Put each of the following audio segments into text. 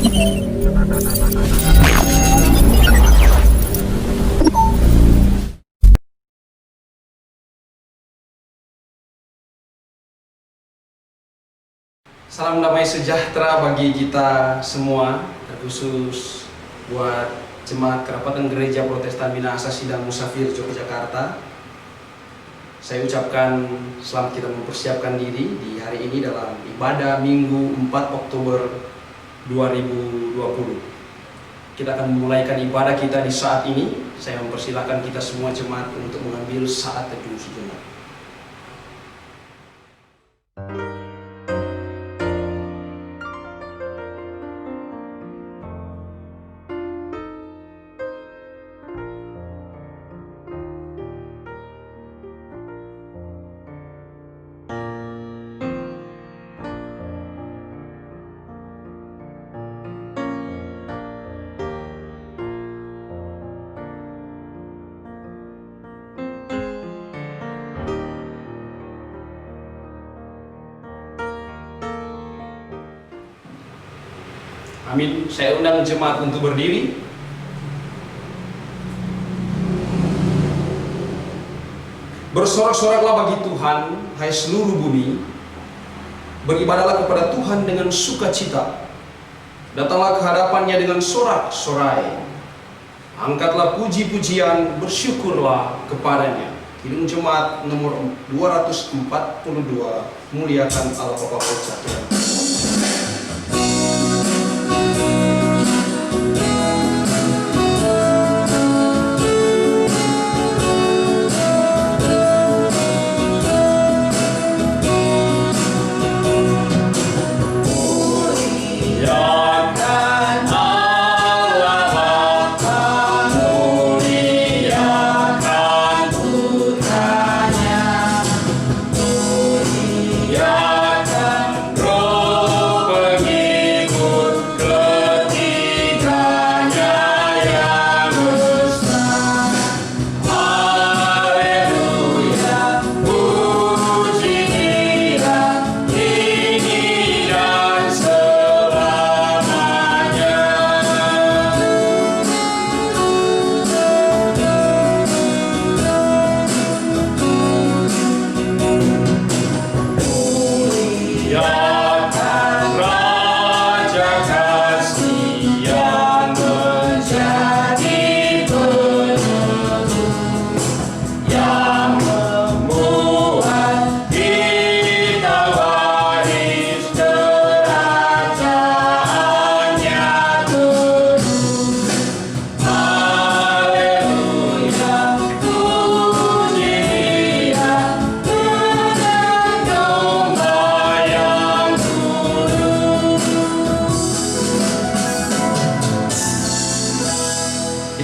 Salam damai sejahtera bagi kita semua, terkhusus buat Jemaat Kerapatan Gereja Protestan Minahasa Sidang Musafir Yogyakarta. Saya ucapkan selamat kita mempersiapkan diri di hari ini dalam ibadah Minggu 4 Oktober 2020. Kita akan memulaikan ibadah kita di saat ini. Saya mempersilahkan kita semua jemaat untuk mengambil saat teduh sejenak. Amin. Saya undang jemaat untuk berdiri. Bersorak-soraklah bagi Tuhan, hai seluruh bumi. Beribadahlah kepada Tuhan dengan sukacita. Datanglah ke hadapannya dengan sorak-sorai. Angkatlah puji-pujian, bersyukurlah kepadanya. Kidung Jemaat nomor 242, muliakan Allah Bapa Tuhan.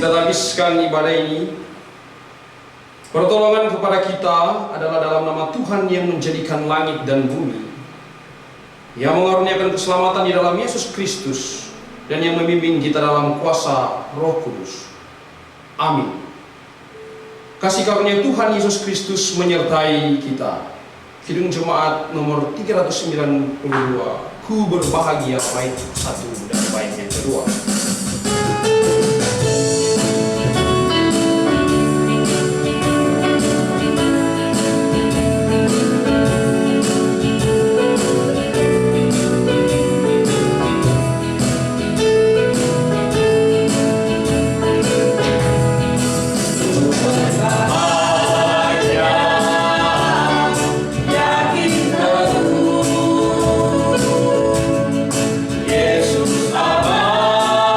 Kita habiskan ibadah ini. Pertolongan kepada kita adalah dalam nama Tuhan yang menjadikan langit dan bumi, yang mengaruniakan keselamatan di dalam Yesus Kristus, dan yang membimbing kita dalam kuasa Roh Kudus. Amin. Kasih karunia Tuhan Yesus Kristus menyertai kita. Kidung Jemaat nomor 392, ku berbahagia, bait 1 dan bait yang kedua. Yesus Abang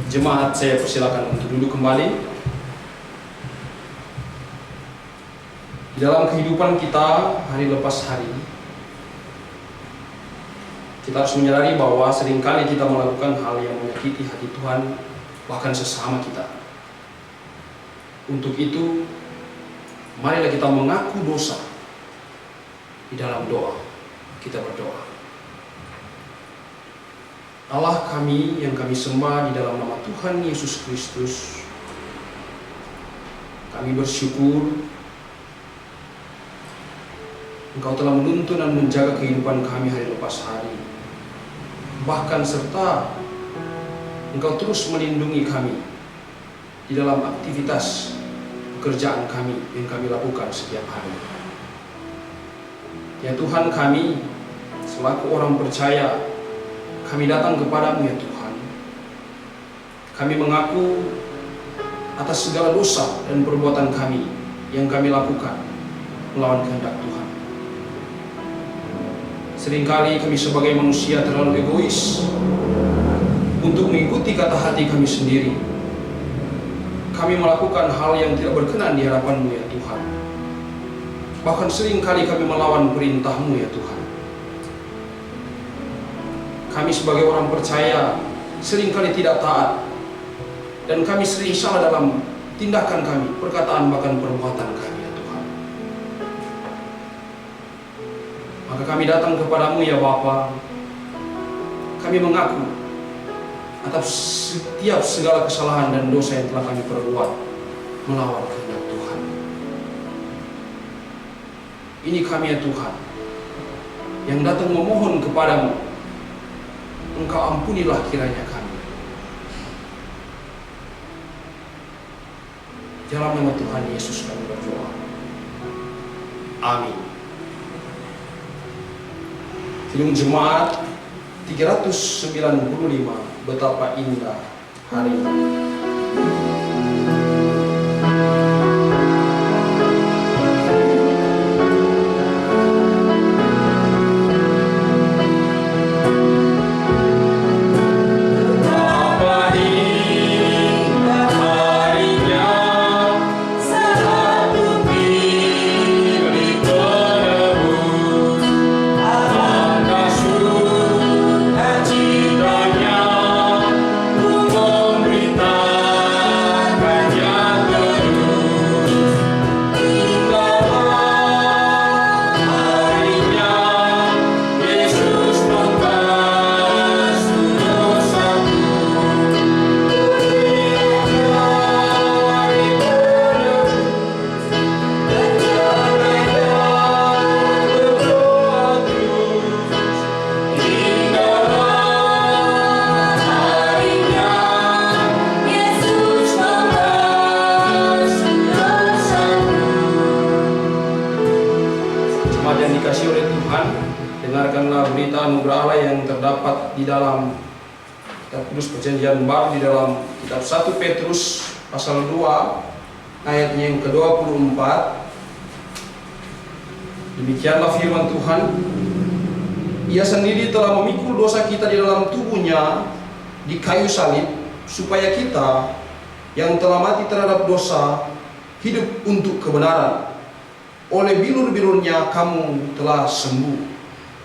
Jemaat, saya persilakan untuk duduk kembali. Di dalam kehidupan kita hari lepas hari, kita harus menyadari bahwa seringkali kita melakukan hal yang menyakiti hati Tuhan, bahkan sesama kita. Untuk itu, marilah kita mengaku dosa di dalam doa. Kita berdoa. Allah kami yang kami sembah di dalam nama Tuhan Yesus Kristus, kami bersyukur Engkau telah menuntun dan menjaga kehidupan kami hari lepas hari. Bahkan serta Engkau terus melindungi kami di dalam aktivitas pekerjaan kami yang kami lakukan setiap hari. Ya Tuhan, kami selaku orang percaya, kami datang kepadamu ya Tuhan. Kami mengaku atas segala dosa dan perbuatan kami yang kami lakukan melawan kehendak Tuhan. Seringkali kami sebagai manusia terlalu egois untuk mengikuti kata hati kami sendiri. Kami melakukan hal yang tidak berkenan di hadapan-Mu ya Tuhan. Bahkan seringkali kami melawan perintah-Mu ya Tuhan. Kami sebagai orang percaya seringkali tidak taat, dan kami sering salah dalam tindakan kami, perkataan bahkan perbuatan kami ya Tuhan. Maka kami datang kepadamu ya Bapa. Kami mengaku atas setiap segala kesalahan dan dosa yang telah kami perbuat melawan kehendak Tuhan. Ini kami ya Tuhan, yang datang memohon kepadamu. Engkau ampunilah kiranya kami. Dalam nama Tuhan Yesus kami berdoa. Amin. Film Jemaat 395, betapa indah hari ini. Di dalam kitab kudus perjanjian baru, di dalam kitab 1 Petrus pasal 2 ayatnya yang ke-24. Demikianlah firman Tuhan, Ia sendiri telah memikul dosa kita di dalam tubuhnya di kayu salib, supaya kita yang telah mati terhadap dosa hidup untuk kebenaran. Oleh bilur-bilurnya kamu telah sembuh.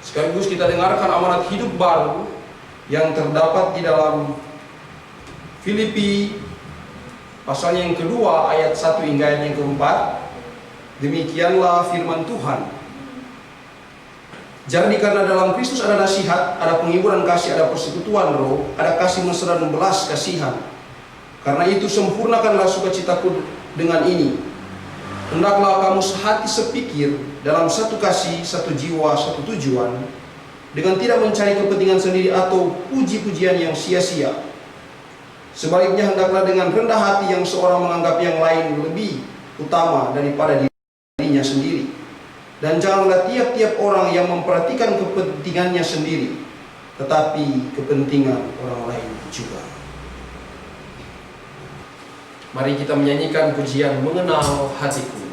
Sekaligus kita dengarkan amanat hidup baru yang terdapat di dalam Filipi pasalnya yang kedua ayat 1 hingga ayat yang keempat. Demikianlah firman Tuhan. Jadi karena dalam Kristus ada nasihat, ada penghiburan kasih, ada persekutuan roh, ada kasih mesra dan belas kasihan. Karena itu sempurnakanlah sukacitaku dengan ini. Hendaklah kamu sehati sepikir, dalam satu kasih, satu jiwa, satu tujuan, dengan tidak mencari kepentingan sendiri atau puji-pujian yang sia-sia. Sebaliknya hendaklah dengan rendah hati yang seorang menganggap yang lain lebih utama daripada dirinya sendiri. Dan janganlah tiap-tiap orang yang memperhatikan kepentingannya sendiri, tetapi kepentingan orang lain juga. Mari kita menyanyikan pujian Mengenal Hatiku.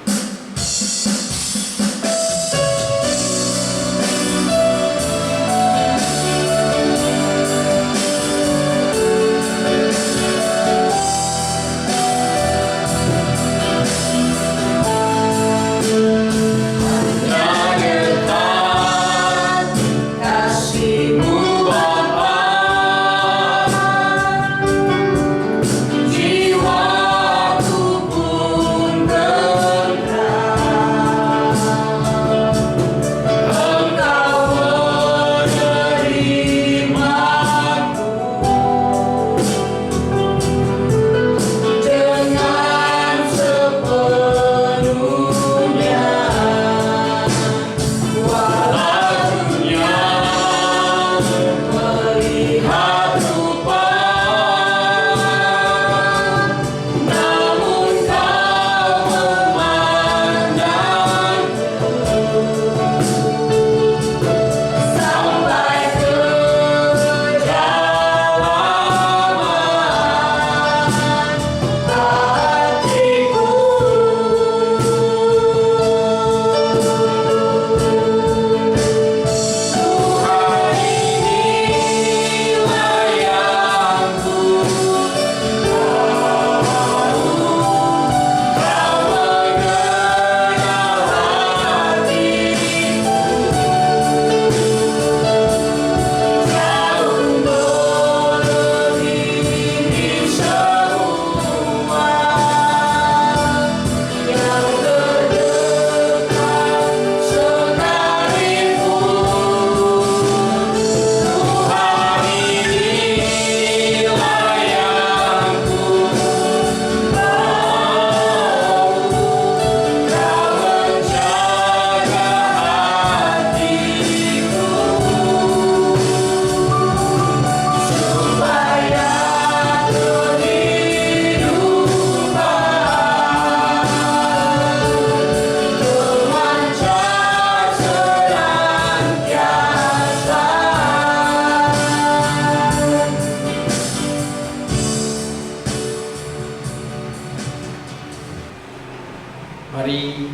Mari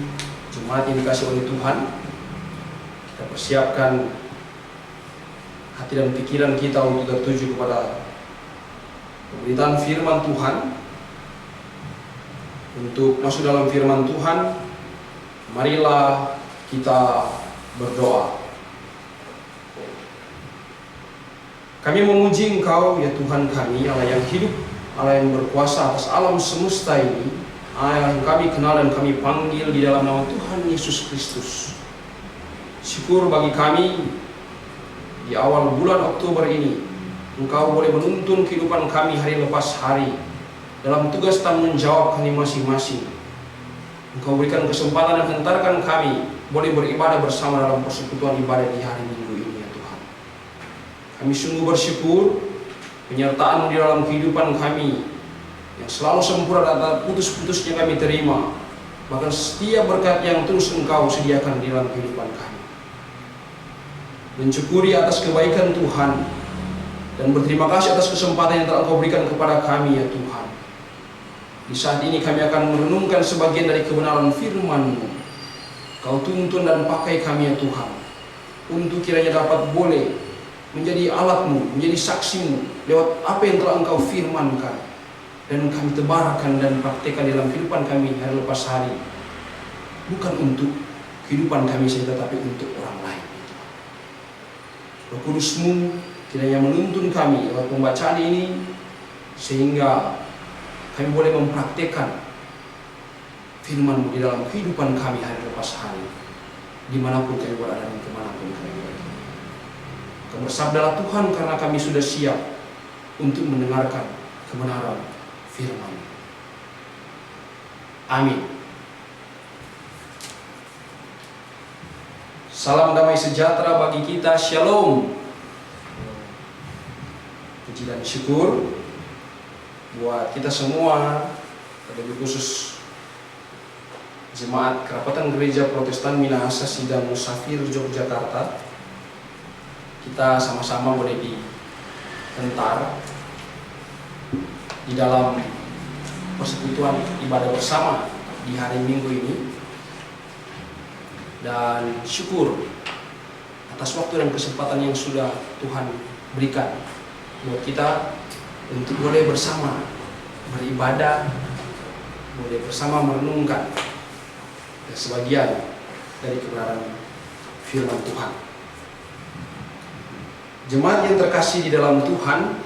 jemaat yang dikasih oleh Tuhan, kita persiapkan hati dan pikiran kita untuk tertuju kepada pemberitaan firman Tuhan. Untuk masuk dalam firman Tuhan, marilah kita berdoa. Kami memuji Engkau, ya Tuhan kami, Allah yang hidup, Allah yang berkuasa atas alam semesta ini, Allah yang kami kenal dan kami panggil di dalam nama Tuhan Yesus Kristus. Syukur bagi kami di awal bulan Oktober ini, Engkau boleh menuntun kehidupan kami hari lepas hari dalam tugas tanggung jawab kami masing-masing. Engkau berikan kesempatan dan hentarkan kami boleh beribadah bersama dalam persekutuan ibadah di hari Minggu ini, ya Tuhan. Kami sungguh bersyukur penyertaan di dalam kehidupan kami yang selalu sempurna dan putus-putusnya kami terima, bahkan setiap berkat yang terus Engkau sediakan di dalam kehidupan kami. Mensyukuri atas kebaikan Tuhan dan berterima kasih atas kesempatan yang telah Engkau berikan kepada kami, ya Tuhan. Di saat ini kami akan merenungkan sebagian dari kebenaran firman-Mu. Kau tuntun dan pakai kami, ya Tuhan, untuk kiranya dapat boleh menjadi alat-Mu, menjadi saksi-Mu lewat apa yang telah Engkau firmankan, dan kami tebarkan dan praktekkan dalam kehidupan kami hari lepas hari, bukan untuk kehidupan kami saja, tetapi untuk orang lain. Roh Kudus-Mu kiranya menuntun kami lewat pembacaan ini, sehingga kami boleh mempraktekkan firman-Mu di dalam kehidupan kami hari lepas hari, dimanapun kami berada dan kemanapun kami berada. Kau bersabdalah Tuhan, karena kami sudah siap untuk mendengarkan kebenaran firman. Amin. Salam damai sejahtera bagi kita. Shalom. Puji dan syukur buat kita semua, terlebih khusus jemaat Kerapatan Gereja Protestan Minahasa Sidang Musafir Yogyakarta. Kita sama-sama boleh dihentar di dalam persekutuan ibadah bersama di hari Minggu ini, dan syukur atas waktu dan kesempatan yang sudah Tuhan berikan buat kita untuk boleh bersama beribadah, boleh bersama merenungkan sebagian dari kebenaran firman Tuhan. Jemaat yang terkasih di dalam Tuhan,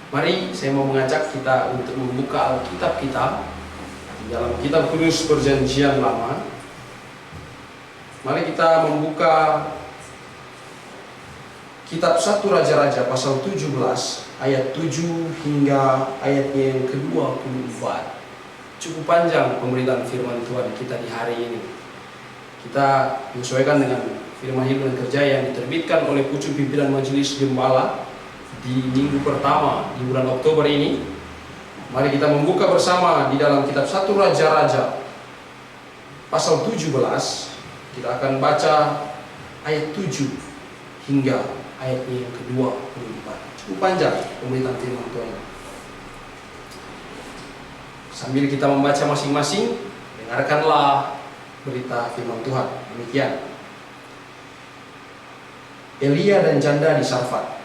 mari saya mau mengajak kita untuk membuka Alkitab kita di dalam Kitab Kudus Perjanjian Lama. Mari kita membuka Kitab 1 Raja-Raja pasal 17 ayat 7 hingga ayatnya yang ke-24. Cukup panjang pemberitaan firman Tuhan kita di hari ini. Kita menyesuaikan dengan firman hidup dan kerja yang diterbitkan oleh Pucuk Pimpinan Majelis Gembala di minggu pertama di bulan Oktober ini. Mari kita membuka bersama di dalam Kitab 1 Raja-Raja pasal 17. Kita akan baca ayat 7 hingga ayatnya yang ke-24. Cukup panjang pemberitaan firman Tuhan. Sambil kita membaca masing-masing, dengarkanlah berita firman Tuhan. Demikian. Elia dan janda di Sarfat.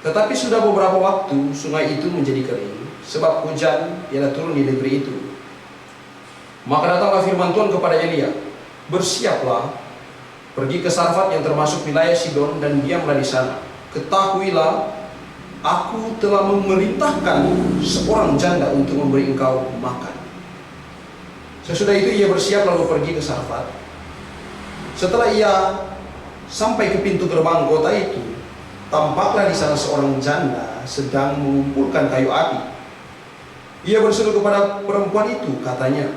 Tetapi sudah beberapa waktu sungai itu menjadi kering, sebab hujan tiada turun di negeri itu. Maka datanglah firman Tuhan kepada Elia, bersiaplah, pergi ke Sarfat yang termasuk wilayah Sidon, dan diamlah di sana. Ketahuilah, aku telah memerintahkan seorang janda untuk memberi engkau makan. Sesudah itu ia bersiap lalu pergi ke Sarfat. Setelah ia sampai ke pintu gerbang kota itu, tampaklah di sana seorang janda sedang mengumpulkan kayu api. Ia berseru kepada perempuan itu, katanya,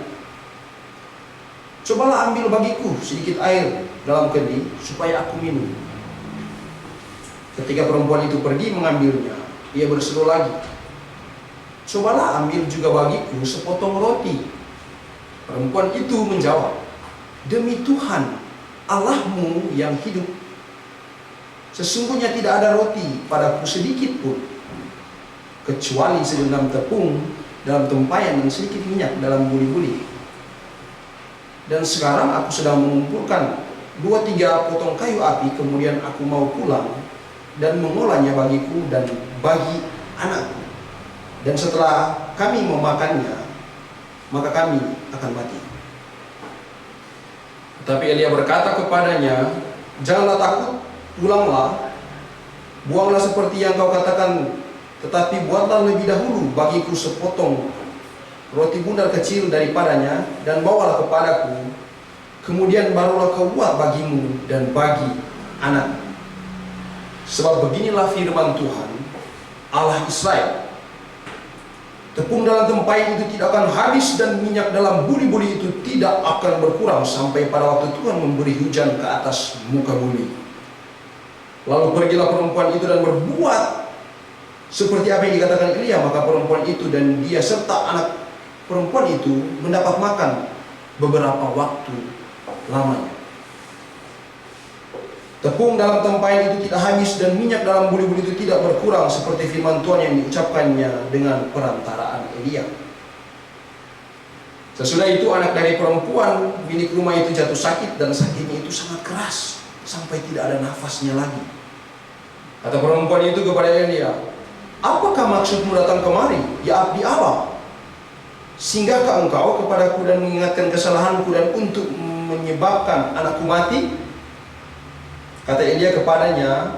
cobalah ambil bagiku sedikit air dalam kendi supaya aku minum. Ketika perempuan itu pergi mengambilnya, ia berseru lagi, cobalah ambil juga bagiku sepotong roti. Perempuan itu menjawab, demi Tuhan Allahmu yang hidup, sesungguhnya tidak ada roti padaku sedikit pun, kecuali segenggam tepung dalam tempayan dan sedikit minyak dalam buli-buli. Dan sekarang aku sedang mengumpulkan 2-3 potong kayu api, kemudian aku mau pulang dan mengolahnya bagiku dan bagi anakku. Dan setelah kami memakannya, maka kami akan mati. Tetapi Elia berkata kepadanya, janganlah takut, pulanglah, buanglah seperti yang kau katakan, tetapi buatlah lebih dahulu bagiku sepotong roti bundar kecil daripadanya, dan bawalah kepadaku, kemudian barulah kau buat bagimu dan bagi anak. Sebab beginilah firman Tuhan, Allah Israel, tepung dalam tempayan itu tidak akan habis, dan minyak dalam buli-buli itu tidak akan berkurang sampai pada waktu Tuhan memberi hujan ke atas muka bumi. Lalu pergilah perempuan itu dan berbuat seperti apa yang dikatakan Elia. Maka perempuan itu dan dia serta anak perempuan itu mendapat makan beberapa waktu lamanya. Tepung dalam tempayan itu tidak habis, dan minyak dalam buli-buli itu tidak berkurang, seperti firman Tuhan yang diucapkannya dengan perantaraan Elia. Sesudah itu anak dari perempuan milik rumah itu jatuh sakit, dan sakitnya itu sangat keras sampai tidak ada nafasnya lagi. Kata perempuan itu kepada Elia, apakah maksudmu datang kemari, ya abdi Allah? Singgahkah engkau kepadaku dan mengingatkan kesalahanku dan untuk menyebabkan anakku mati? Kata Elia kepadanya,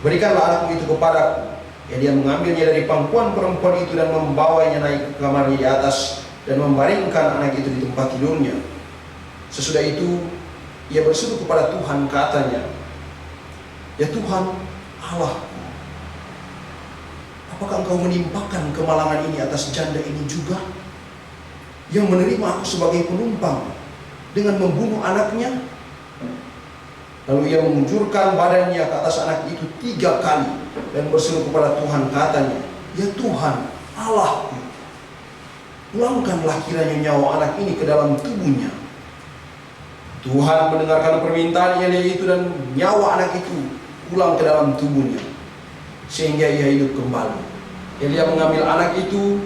berikanlah anakmu itu kepadaku. Elia mengambilnya dari pangkuan perempuan itu dan membawanya naik ke kamarnya di atas dan membaringkan anak itu di tempat tidurnya. Sesudah itu ia berseru kepada Tuhan, katanya, ya Tuhan Allahku, apakah engkau menimpakan kemalangan ini atas janda ini juga, yang menerima aku sebagai penumpang dengan membunuh anaknya? Lalu ia mengunjurkan badannya ke atas anak itu 3 kali dan berseru kepada Tuhan, katanya, ya Tuhan Allahku, pulangkanlah kiranya nyawa anak ini ke dalam tubuhnya. Tuhan mendengarkan permintaan Elia itu, dan nyawa anak itu pulang ke dalam tubuhnya sehingga ia hidup kembali. Elia mengambil anak itu,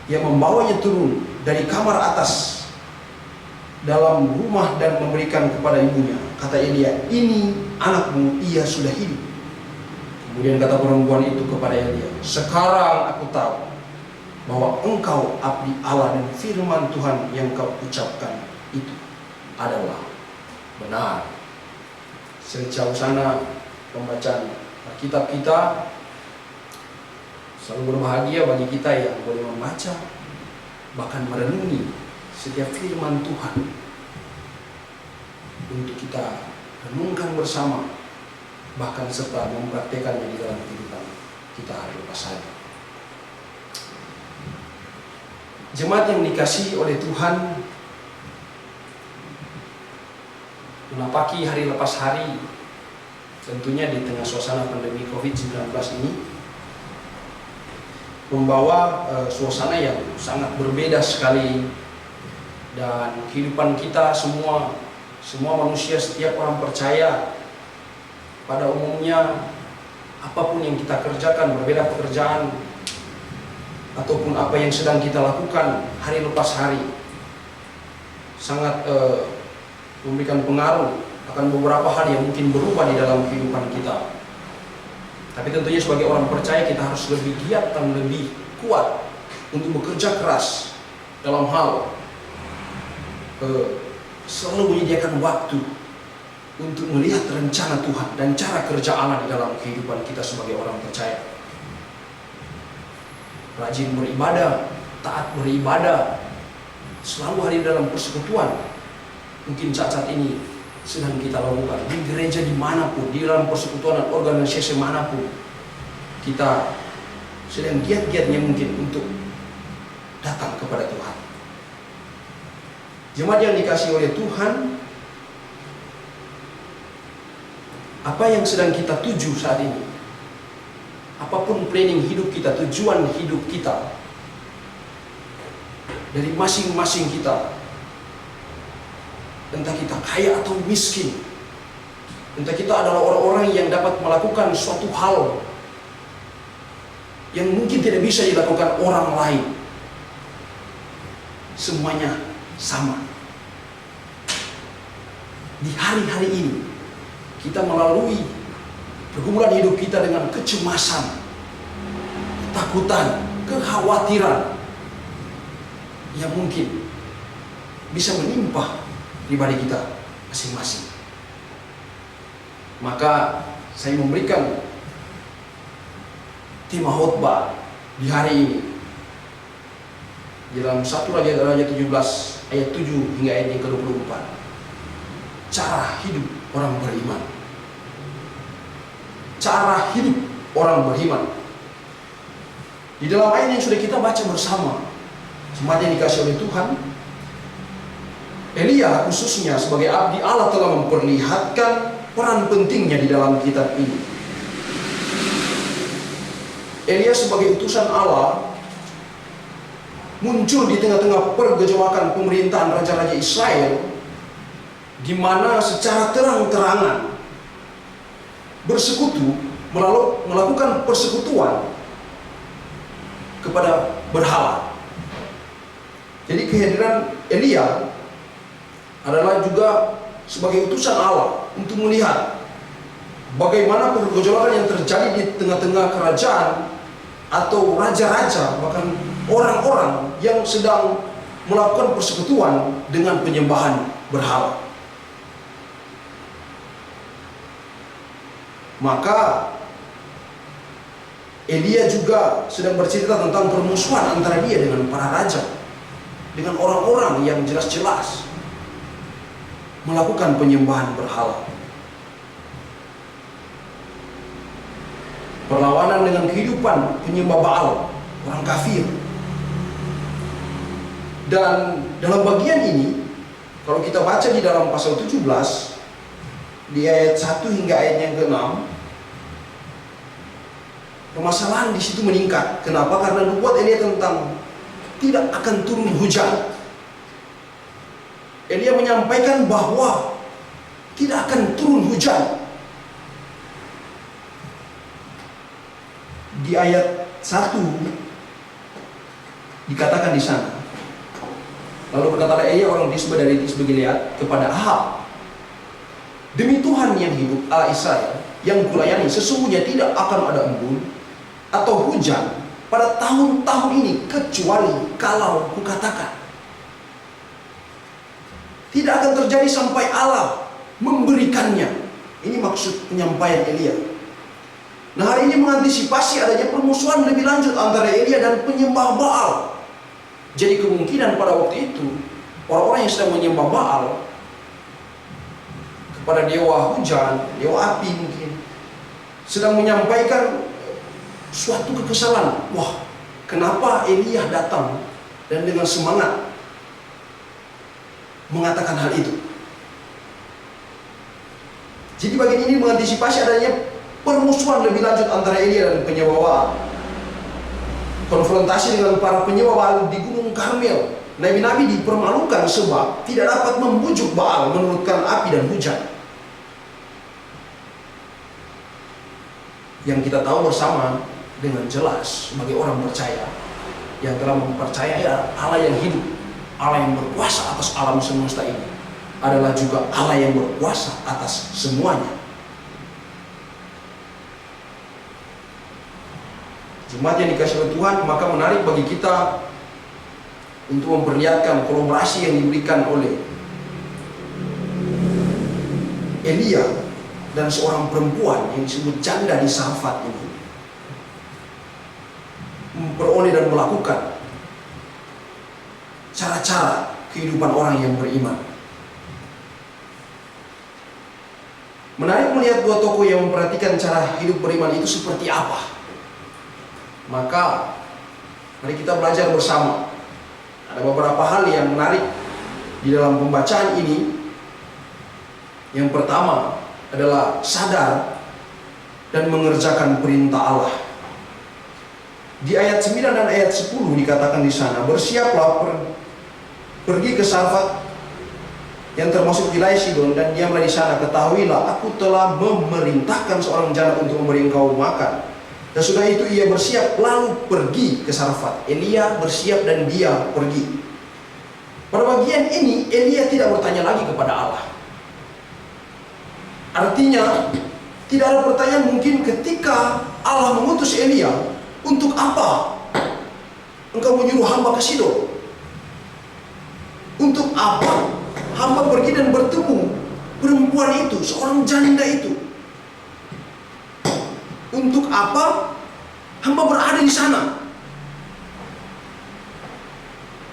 ia membawanya turun dari kamar atas dalam rumah dan memberikan kepada ibunya. Kata Elia, ini anakmu, ia sudah hidup. Kemudian kata perempuan itu kepada Elia, sekarang aku tahu bahwa engkau abdi Allah, dan firman Tuhan yang kau ucapkan itu adalah benar. Sejauh sana pembacaan Alkitab kita, selalu berbahagia bagi kita yang boleh membaca, bahkan merenungi setiap firman Tuhan, untuk kita renungkan bersama, bahkan serta mempraktekannya di dalam kehidupan kita hari lepas hari. Jemaat yang dikasihi oleh Tuhan, menapaki hari lepas hari, tentunya di tengah suasana pandemi COVID-19 ini, membawa suasana yang sangat berbeda sekali. Dan kehidupan kita semua manusia, setiap orang percaya pada umumnya, apapun yang kita kerjakan, berbeda pekerjaan ataupun apa yang sedang kita lakukan hari lepas hari, sangat memberikan pengaruh akan beberapa hal yang mungkin berubah di dalam kehidupan kita. Tapi tentunya sebagai orang percaya kita harus lebih giat dan lebih kuat untuk bekerja keras dalam hal selalu menyediakan waktu untuk melihat rencana Tuhan dan cara kerja Allah di dalam kehidupan kita sebagai orang percaya. Rajin beribadah, taat beribadah, selalu hadir dalam persekutuan. Mungkin saat-saat ini sedang kita lakukan di gereja dimanapun, di dalam persekutuan dan organisasi manapun, kita sedang giat-giatnya mungkin untuk datang kepada Tuhan. Jemaat yang dikasihi oleh Tuhan, apa yang sedang kita tuju saat ini, apapun planning hidup kita, tujuan hidup kita, dari masing-masing kita, entah kita kaya atau miskin, entah kita adalah orang-orang yang dapat melakukan suatu hal yang mungkin tidak bisa dilakukan orang lain, semuanya sama, di hari-hari ini kita melalui pergumulan hidup kita dengan kecemasan, ketakutan, kekhawatiran yang mungkin bisa menimpa pribadi kita masing-masing. Maka saya memberikan tema khotbah di hari ini di dalam 1 Raja 17 ayat 7 hingga ayat yang ke-24. Cara hidup orang beriman. Cara hidup orang beriman. Di dalam ayat yang sudah kita baca bersama, jemaat yang dikasihi oleh Tuhan, Elia khususnya sebagai abdi Allah telah memperlihatkan peran pentingnya di dalam kitab ini. Elia sebagai utusan Allah muncul di tengah-tengah pergejolakan pemerintahan raja-raja Israel, di mana secara terang-terangan bersekutu, melakukan persekutuan kepada berhala. Jadi kehadiran Elia adalah juga sebagai utusan Allah untuk melihat bagaimana pergejolakan yang terjadi di tengah-tengah kerajaan atau raja-raja, bahkan orang-orang yang sedang melakukan persekutuan dengan penyembahan berhala. Maka Elia juga sedang bercerita tentang permusuhan antara dia dengan para raja, dengan orang-orang yang jelas-jelas melakukan penyembahan berhala. Perlawanan dengan kehidupan penyembah Baal, orang kafir. Dan dalam bagian ini, kalau kita baca di dalam pasal 17, di ayat 1 hingga ayat yang ke-6, permasalahan di situ meningkat. Kenapa? Karena nubuat Elia tentang tidak akan turun hujan. Elia menyampaikan bahwa tidak akan turun hujan. Di ayat 1 dikatakan di sana, lalu berkatalah Elia orang Tisbe dari Tisbe Gilead kepada Ahab, demi Tuhan yang hidup, Allah Israel, yang kulayani, sesungguhnya tidak akan ada embun atau hujan pada tahun-tahun ini, kecuali kalau kukatakan. Tidak akan terjadi sampai Allah memberikannya. Ini maksud penyampaian Elia. Nah, hari ini mengantisipasi adanya permusuhan lebih lanjut antara Elia dan penyembah Baal. Jadi kemungkinan pada waktu itu orang-orang yang sedang menyembah Baal kepada dewa hujan, dewa api mungkin, sedang menyampaikan suatu kekesalan. Wah, kenapa Elia datang dan dengan semangat mengatakan hal itu? Jadi bagian ini mengantisipasi adanya permusuhan lebih lanjut antara Elia dan penyembah Baal. Konfrontasi dengan para penyembah Baal di Gunung Karmel. Nabi-nabi dipermalukan sebab tidak dapat membujuk Baal menurunkan api dan hujan. Yang kita tahu bersama dengan jelas sebagai orang percaya yang telah mempercayai Allah yang hidup, Allah yang berkuasa atas alam semesta ini, adalah juga Allah yang berkuasa atas semuanya. Jemaat yang dikasihi oleh Tuhan, maka menarik bagi kita untuk memperlihatkan kolaborasi yang diberikan oleh Elia dan seorang perempuan yang disebut janda di Sarfat ini, memperoleh dan melakukan cara-cara kehidupan orang yang beriman. Menarik melihat dua tokoh yang memperhatikan cara hidup beriman itu seperti apa. Maka mari kita belajar bersama. Ada beberapa hal yang menarik di dalam pembacaan ini. Yang pertama adalah sadar dan mengerjakan perintah Allah. Di ayat 9 dan ayat 10 dikatakan di sana, bersiaplah pergi ke Sarfat yang termasuk wilayah Sidon, dan diamlah di sana. Ketahuilah, aku telah memerintahkan seorang janda untuk memberi engkau makan. Dan sudah itu ia bersiap lalu pergi ke Sarfat. Elia bersiap dan dia pergi. Pada bagian ini Elia tidak bertanya lagi kepada Allah. Artinya, tidak ada pertanyaan mungkin ketika Allah mengutus Elia, untuk apa engkau menyuruh hamba ke Sidon? Untuk apa hamba pergi dan bertemu perempuan itu, seorang janda itu? Untuk apa hamba berada di sana?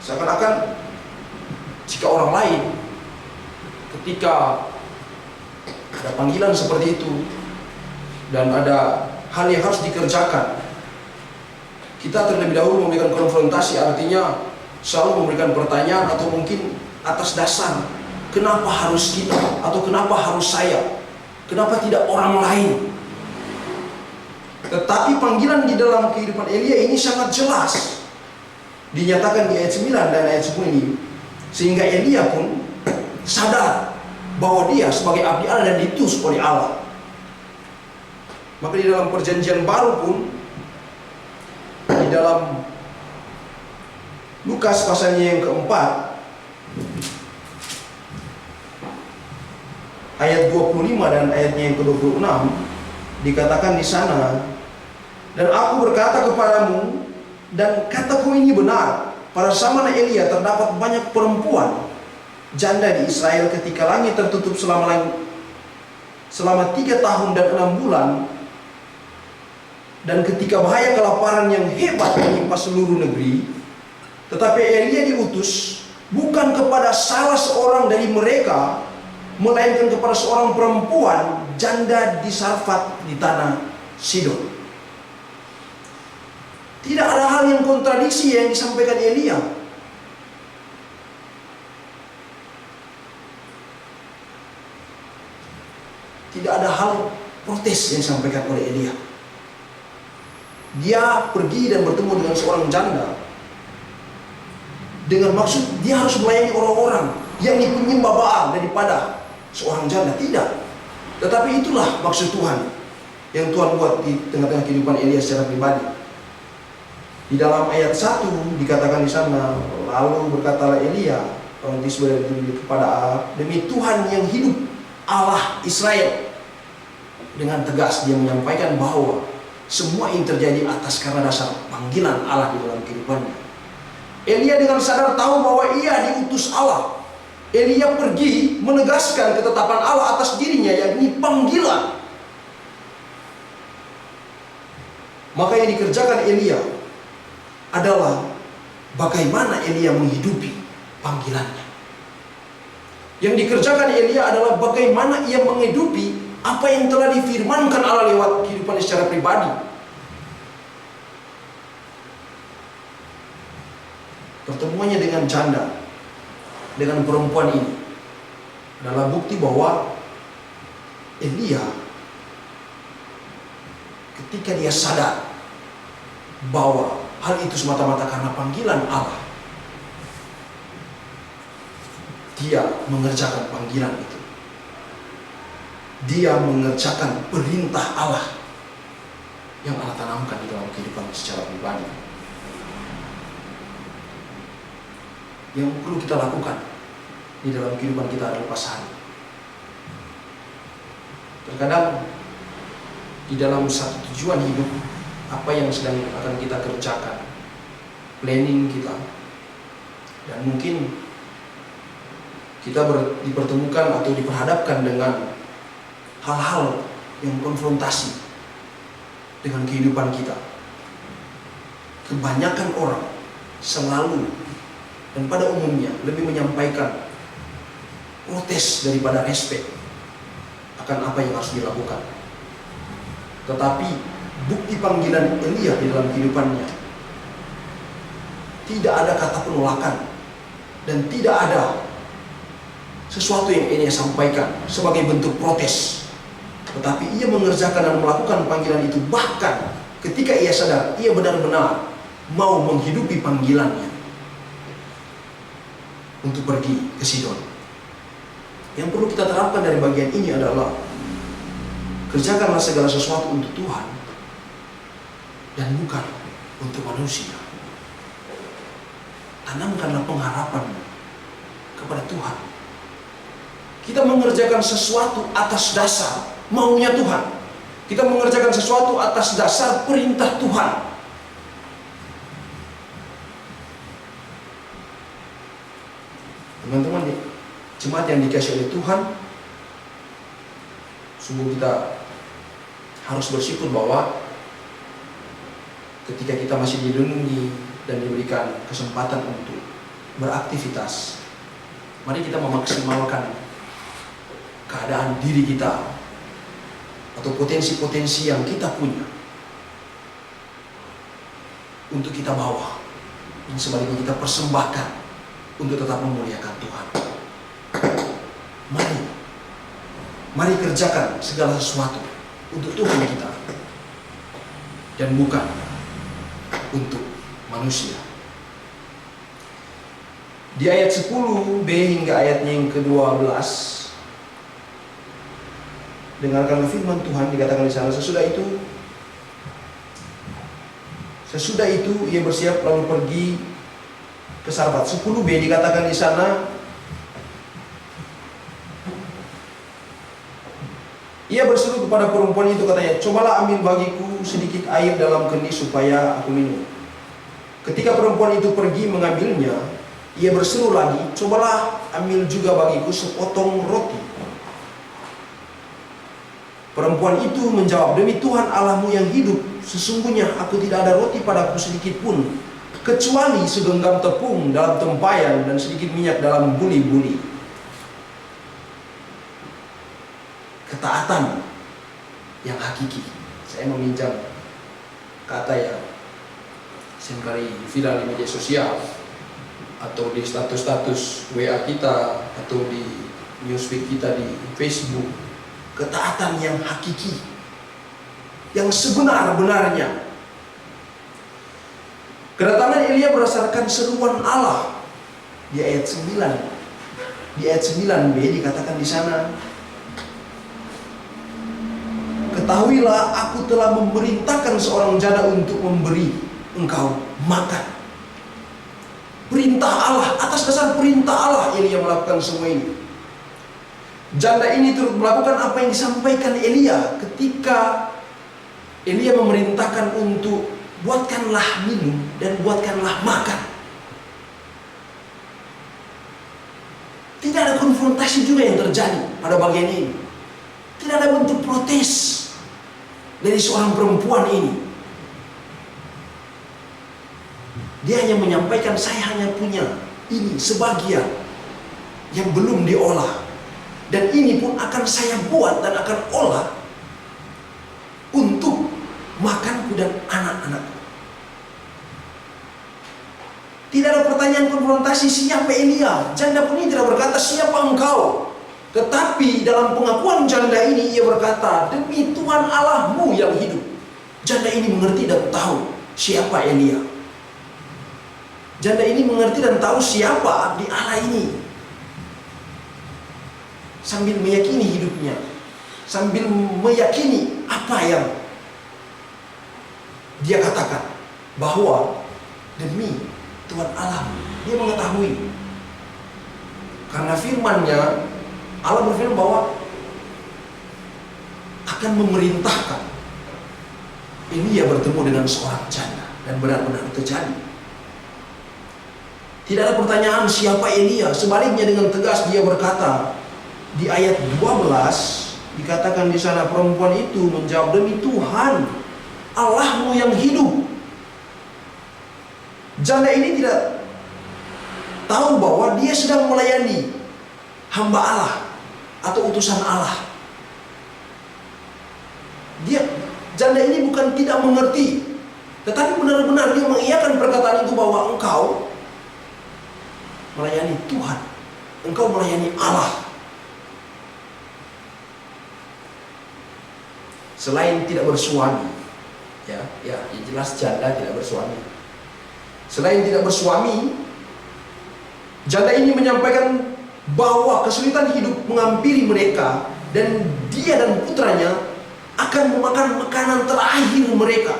Seakan-akan jika orang lain ketika ada panggilan seperti itu dan ada hal yang harus dikerjakan, kita terlebih dahulu memberikan konfrontasi, artinya selalu memberikan pertanyaan atau mungkin atas dasar kenapa harus kita, atau kenapa harus saya, kenapa tidak orang lain. Tetapi panggilan di dalam kehidupan Elia ini sangat jelas dinyatakan di ayat 9 dan ayat 10 ini, sehingga Elia pun sadar bahwa dia sebagai abdi Allah dan diutus oleh Allah. Maka di dalam perjanjian baru pun, di dalam Lukas pasalnya yang keempat ayat 25 dan ayatnya yang ke-26 dikatakan di sana, dan aku berkata kepadamu, dan kataku ini benar, pada zaman Elia terdapat banyak perempuan janda di Israel ketika langit tertutup selama 3 tahun dan 6 bulan, dan ketika bahaya kelaparan yang hebat menimpa seluruh negeri. Tetapi Elia diutus bukan kepada salah seorang dari mereka, melainkan kepada seorang perempuan janda di Sarfat di tanah Sidon. Tidak ada hal yang kontradiksi yang disampaikan Elia. Tidak ada hal protes yang disampaikan oleh Elia. Dia pergi dan bertemu dengan seorang janda dengan maksud dia harus melayani orang-orang yang penyembah Baal daripada seorang janda. Tidak. Tetapi itulah maksud Tuhan yang Tuhan buat di tengah-tengah kehidupan Elia secara pribadi. Di dalam ayat 1 dikatakan di sana, lalu berkatalah Elia orang Tisba kepada Ahab, demi Tuhan yang hidup, Allah Israel. Dengan tegas dia menyampaikan bahwa semua yang terjadi atas karena dasar panggilan Allah di dalam kehidupannya. Elia dengan sadar tahu bahwa ia diutus Allah. Elia pergi menegaskan ketetapan Allah atas dirinya, yakni panggilan. Maka yang dikerjakan Elia adalah bagaimana Elia menghidupi panggilannya. Yang dikerjakan Elia adalah bagaimana ia menghidupi apa yang telah difirmankan Allah lewat kehidupannya secara pribadi. Pertemuannya dengan janda, dengan perempuan ini adalah bukti bahwa Elia ketika dia sadar bahwa hal itu semata-mata karena panggilan Allah, dia mengerjakan panggilan itu. Dia mengerjakan perintah Allah yang Allah tanamkan di dalam kehidupan secara pribadi. Yang perlu kita lakukan di dalam kehidupan kita lepas hari. Terkadang di dalam satu tujuan hidup, apa yang sedang akan kita kerjakan, planning kita, dan mungkin kita dipertemukan atau diperhadapkan dengan hal-hal yang konfrontasi dengan kehidupan kita. Kebanyakan orang selalu dan pada umumnya lebih menyampaikan protes daripada respek akan apa yang harus dilakukan. Tetapi bukti panggilan Elia di dalam kehidupannya, tidak ada kata penolakan dan tidak ada sesuatu yang Elia sampaikan sebagai bentuk protes. Tetapi ia mengerjakan dan melakukan panggilan itu, bahkan ketika ia sadar ia benar-benar mau menghidupi panggilannya untuk pergi ke Sidon. Yang perlu kita terapkan dari bagian ini adalah kerjakanlah segala sesuatu untuk Tuhan dan bukan untuk manusia. Tanamkanlah pengharapanmu kepada Tuhan Kita mengerjakan sesuatu atas dasar maunya Tuhan. Kita mengerjakan sesuatu atas dasar perintah Tuhan. Teman-teman, jemaat yang dikasihi oleh Tuhan, sungguh kita harus bersyukur bahwa ketika kita masih dilindungi dan diberikan kesempatan untuk beraktivitas, mari kita memaksimalkan keadaan diri kita atau potensi-potensi yang kita punya untuk kita bawa, dan sebaliknya kita persembahkan untuk tetap memuliakan Tuhan. Mari kerjakan segala sesuatu untuk Tuhan kita dan bukan untuk manusia. Di ayat 10b hingga ayatnya yang ke-12, dengarkanlah firman Tuhan, dikatakan di sana, sesudah itu ia bersiap lalu pergi ke Sarfat. 10b dikatakan di sana, ia berseru kepada perempuan itu, katanya, cobalah ambil bagiku sedikit air dalam kendi supaya aku minum. Ketika perempuan itu pergi mengambilnya, ia berseru lagi, cobalah ambil juga bagiku sepotong roti. Perempuan itu menjawab, demi Tuhan Allahmu yang hidup, sesungguhnya aku tidak ada roti padaku sedikit pun, kecuali segenggam tepung dalam tempayan dan sedikit minyak dalam buli-buli. Ketaatan yang hakiki. Saya meminjam kata yang seringkali viral di media sosial atau di status-status WA kita atau di newsfeed kita di Facebook. Ketaatan yang hakiki, yang sebenar-benarnya. Kedatangan Elia berdasarkan seruan Allah. Di ayat 9, di ayat 9b dikatakan di sana, ketahuilah aku telah memerintahkan seorang janda untuk memberi engkau makan. Perintah Allah, atas dasar perintah Allah Elia melakukan semua ini. Janda ini turut melakukan apa yang disampaikan Elia ketika Elia memerintahkan untuk buatkanlah minum dan buatkanlah makan. Tidak ada konfrontasi juga yang terjadi pada bagian ini. Tidak ada bentuk protes dari seorang perempuan ini. Dia hanya menyampaikan, saya hanya punya ini sebagian yang belum diolah. Dan ini pun akan saya buat dan akan olah untuk makanku dan anak-anakku. Tidak ada pertanyaan konfrontasi siapa Elia. Janda pun ini tidak berkata siapa engkau. Tetapi dalam pengakuan janda ini ia berkata, demi Tuhan Allahmu yang hidup. Janda ini mengerti dan tahu siapa Elia. Janda ini mengerti dan tahu siapa abdi Allah ini. Sambil meyakini hidupnya, sambil meyakini apa yang dia katakan, bahwa demi Tuhan Allah, dia mengetahui. Karena firman-Nya, Allah berfirman bahwa akan memerintahkan Elia bertemu dengan seorang janda, dan benar-benar terjadi. Tidak ada pertanyaan siapa Elia. Sebaliknya dengan tegas dia berkata, di ayat 12 dikatakan di sana, perempuan itu menjawab, demi Tuhan Allahmu yang hidup. Janda ini tidak tahu bahwa dia sedang melayani hamba Allah atau utusan Allah. Janda ini bukan tidak mengerti, tetapi benar-benar dia mengiyakan perkataan itu bahwa engkau melayani Tuhan, engkau melayani Allah. Selain tidak bersuami, ya jelas janda tidak bersuami. Selain tidak bersuami, janda ini menyampaikan bahwa kesulitan hidup menghampiri mereka dan dia dan putranya akan memakan makanan terakhir mereka,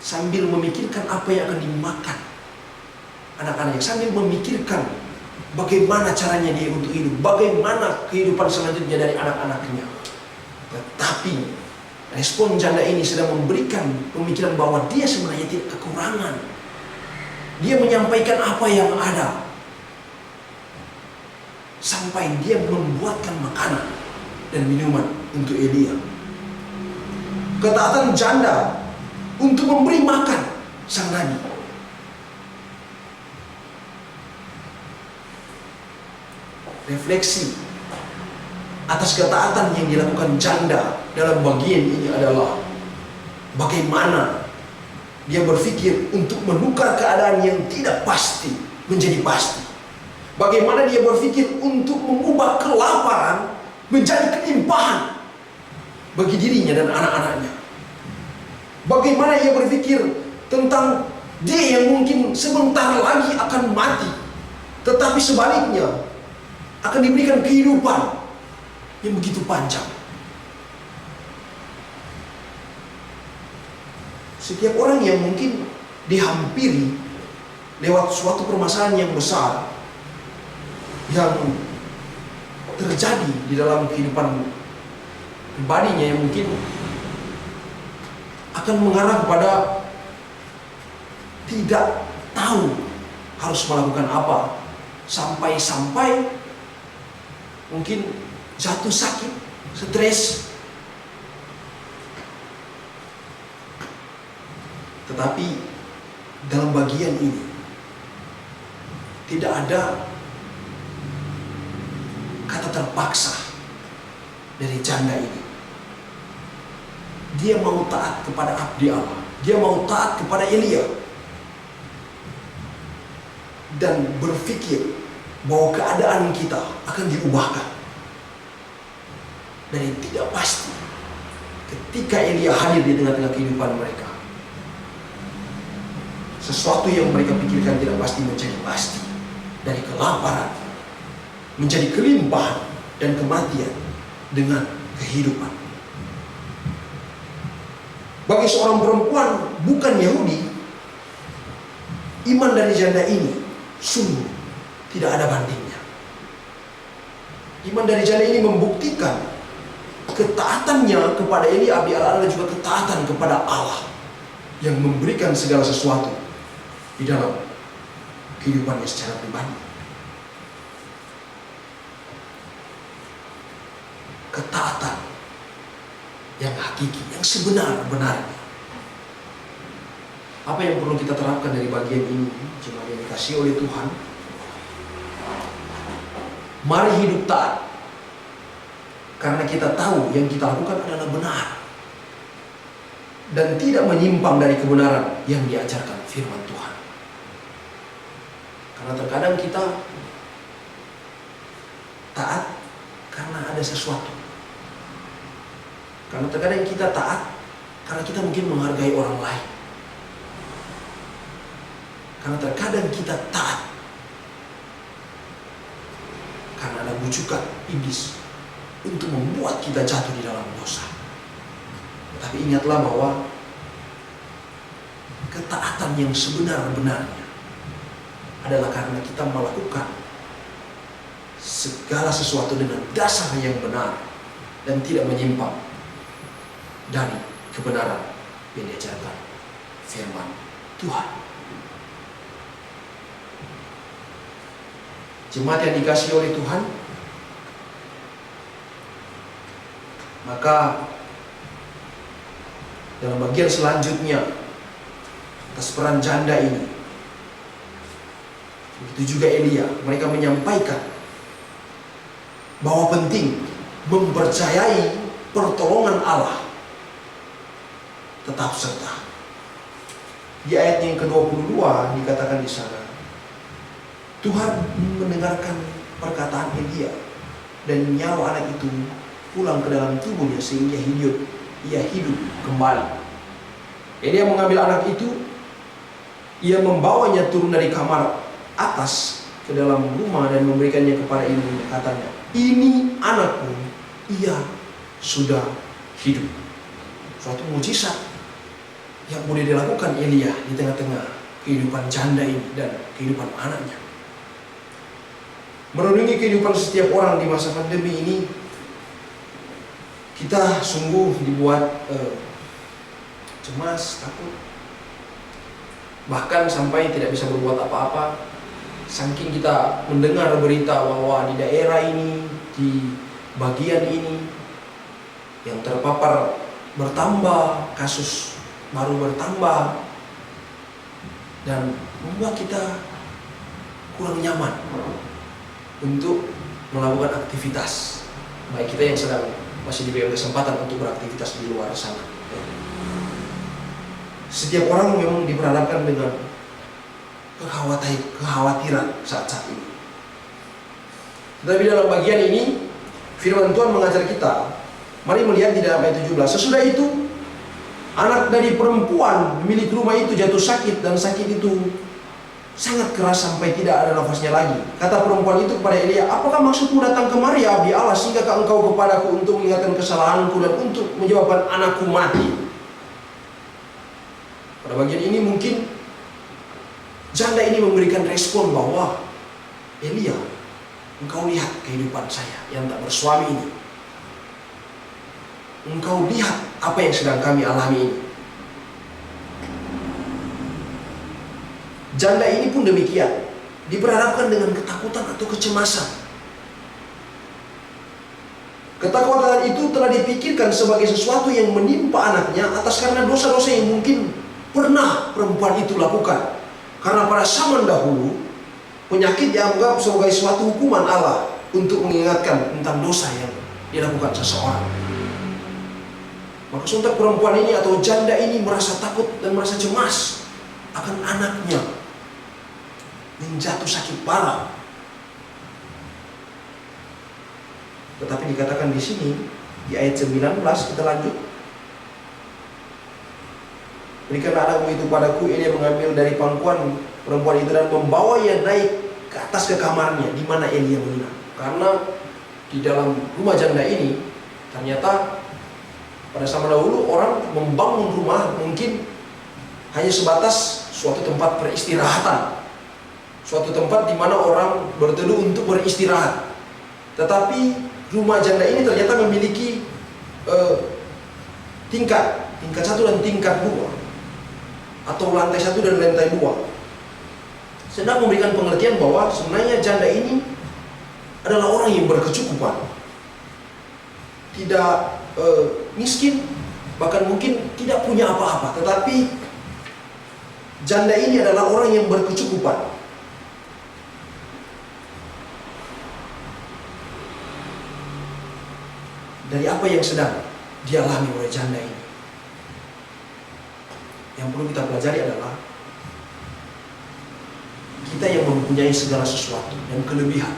sambil memikirkan apa yang akan dimakan anak-anaknya, sambil memikirkan bagaimana caranya dia untuk hidup, bagaimana kehidupan selanjutnya dari anak-anaknya. Tetapi respon janda ini sedang memberikan pemikiran bahwa dia sebenarnya tidak kekurangan. Dia menyampaikan apa yang ada. Sampai dia membuatkan makanan dan minuman untuk Elia. Ketaatan janda untuk memberi makan sang nabi. Refleksi atas ketaatan yang dilakukan janda dalam bagian ini adalah bagaimana dia berpikir untuk menukar keadaan yang tidak pasti menjadi pasti. Bagaimana dia berpikir untuk mengubah kelaparan menjadi kelimpahan bagi dirinya dan anak-anaknya. Bagaimana ia berpikir tentang dia yang mungkin sebentar lagi akan mati, tetapi sebaliknya akan diberikan kehidupan yang begitu panjang. Setiap orang yang mungkin dihampiri lewat suatu permasalahan yang besar yang terjadi di dalam kehidupan pribadinya, yang mungkin akan mengarah kepada tidak tahu harus melakukan apa, sampai-sampai mungkin jatuh sakit, stres. Tetapi dalam bagian ini tidak ada kata terpaksa dari janda ini. Dia mau taat kepada abdi Allah, dia mau taat kepada Elia, dan berpikir bahwa keadaan kita akan diubahkan dari tidak pasti ketika Elia hadir di tengah-tengah kehidupan mereka. Sesuatu yang mereka pikirkan tidak pasti menjadi pasti, dari kelaparan menjadi kelimpahan dan kematian dengan kehidupan. Bagi seorang perempuan bukan Yahudi, iman dari janda ini sungguh tidak ada bandingnya. Iman dari janda ini membuktikan ketaatannya kepada Eli abdi Allah dan juga ketaatan kepada Allah yang memberikan segala sesuatu di dalam kehidupannya secara pribadi. Ketaatan yang hakiki, yang sebenar-benarnya. Apa yang perlu kita terapkan dari bagian ini, jemaat yang dikasihi oleh Tuhan? Mari hidup taat, karena kita tahu yang kita lakukan adalah benar dan tidak menyimpang dari kebenaran yang diajarkan firman Tuhan. Karena terkadang kita taat karena ada sesuatu. Karena terkadang kita taat karena kita mungkin menghargai orang lain. Karena terkadang kita taat karena ada bujukan iblis untuk membuat kita jatuh di dalam dosa. Tapi ingatlah bahwa ketaatan yang sebenar-benarnya adalah karena kita melakukan segala sesuatu dengan dasar yang benar dan tidak menyimpang dari kebenaran yang diajarkan firman Tuhan. Jemaat yang dikasihi oleh Tuhan, maka dalam bagian selanjutnya atas peran janda ini, begitu juga Elia, mereka menyampaikan bahwa penting mempercayai pertolongan Allah tetap serta. Di ayat yang ke-22 dikatakan di sana, Tuhan mendengarkan perkataan Elia dan nyawa anak itu pulang ke dalam tubuhnya sehingga ia hidup kembali. Elia mengambil anak itu, ia membawanya turun dari kamar atas ke dalam rumah dan memberikannya kepada ibunya. Katanya, "Ini anakmu, ia sudah hidup." Suatu mujizat yang boleh dilakukan Elia di tengah-tengah kehidupan janda ini dan kehidupan anaknya. merenungi kehidupan setiap orang di masa pandemi ini, kita sungguh dibuat cemas, takut, bahkan sampai tidak bisa berbuat apa-apa. Saking kita mendengar berita bahwa di daerah ini, di bagian ini yang terpapar bertambah, kasus baru bertambah, dan membuat kita kurang nyaman untuk melakukan aktivitas, baik kita yang sedang masih diberi kesempatan untuk beraktivitas di luar sana. Setiap orang memang diperhadapkan dengan kekhawatiran saat-saat ini. Tetapi dalam bagian ini firman Tuhan mengajar kita, mari melihat di dalam ayat 17. Sesudah itu anak dari perempuan milik rumah itu jatuh sakit, dan sakit itu sangat keras sampai tidak ada nafasnya lagi. Kata perempuan itu kepada Elia, apakah maksudmu datang kemari, abdi Allah, sehingga engkau kepadaku untuk mengingatkan kesalahanku dan untuk menyebabkan anakku mati? Pada bagian ini mungkin janda ini memberikan respon bahwa, Elia, engkau lihat kehidupan saya yang tak bersuami ini. Engkau lihat apa yang sedang kami alami ini. Janda ini pun demikian, diperhadapkan dengan ketakutan atau kecemasan. Ketakutan itu telah dipikirkan sebagai sesuatu yang menimpa anaknya atas karena dosa-dosa yang mungkin pernah perempuan itu lakukan. Karena pada zaman dahulu, penyakit dianggap sebagai suatu hukuman Allah untuk mengingatkan tentang dosa yang dilakukan seseorang. Maka sontak perempuan ini atau janda ini merasa takut dan merasa cemas akan anaknya yang jatuh sakit parah. Tetapi dikatakan di sini di ayat 19, kita lanjut. Berikanlah anakmu itu padaku. Elia mengambil dari pangkuan perempuan itu dan membawa ia naik ke atas ke kamarnya di mana Elia menginap. Karena di dalam rumah janda ini ternyata pada zaman dahulu orang membangun rumah mungkin hanya sebatas suatu tempat peristirahatan, suatu tempat di mana orang berteduh untuk beristirahat. Tetapi rumah janda ini ternyata memiliki tingkat 1 dan tingkat 2, atau lantai 1 dan lantai 2. Sedang memberikan pengertian bahwa sebenarnya janda ini adalah orang yang berkecukupan, tidak miskin, bahkan mungkin tidak punya apa-apa, tetapi janda ini adalah orang yang berkecukupan. Dari apa yang sedang dialami oleh janda ini, yang perlu kita pelajari adalah kita yang mempunyai segala sesuatu dan kelebihan